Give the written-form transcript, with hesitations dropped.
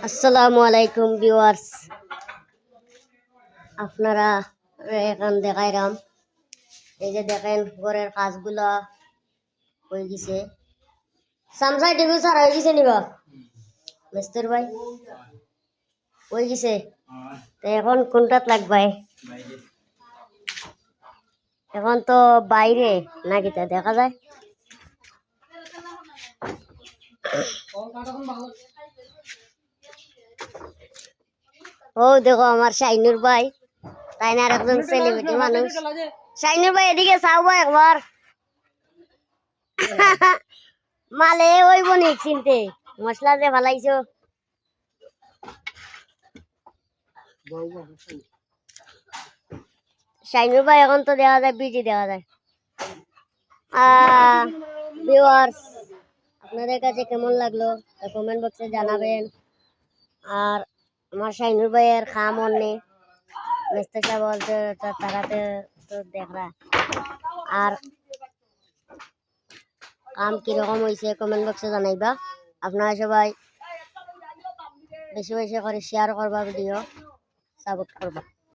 আসসালামু আলাইকুম ভিউয়ার্স, আপনারা এখন দেখাইলাম। এই যে দেখেন ঘরের কাজগুলা হয়ে গেছে। সামসাই টিভি স্যার হয়ে গেছে নিবা মিস্টার ভাই হয়ে গেছে। তো এখন কোনটাত লাগবে? এখন তো বাইরে নাকি তা দেখা যায়। ও দেখো আমার শাইনুর ভাই, তাই না? আর একজন সেলিব্রিটি মানুষ। শাইনুর ভাই এদিকে চাও ভাই একবার। মালে ওই বনি চিনতে মশলা যে ভালাইছো। শাইনুর ভাই এখন তো দেখা যায় বিজি দেখা যায়। ভিউয়ার্স, আপনাদের কাছে কেমন লাগলো কমেন্ট বক্সে জানাবেন। আর আমার শাইনুর ভাইয়ের খাম অন্যে মেস্তেশা বলতে তারাতে তো দেখরা। আর কাম কিরকম হয়েছে কমেন্ট বক্সে জানাইবা। আপনারা সবাই বেশি বেশি করে শেয়ার করবা, ভিডিও সাপোর্ট করবা।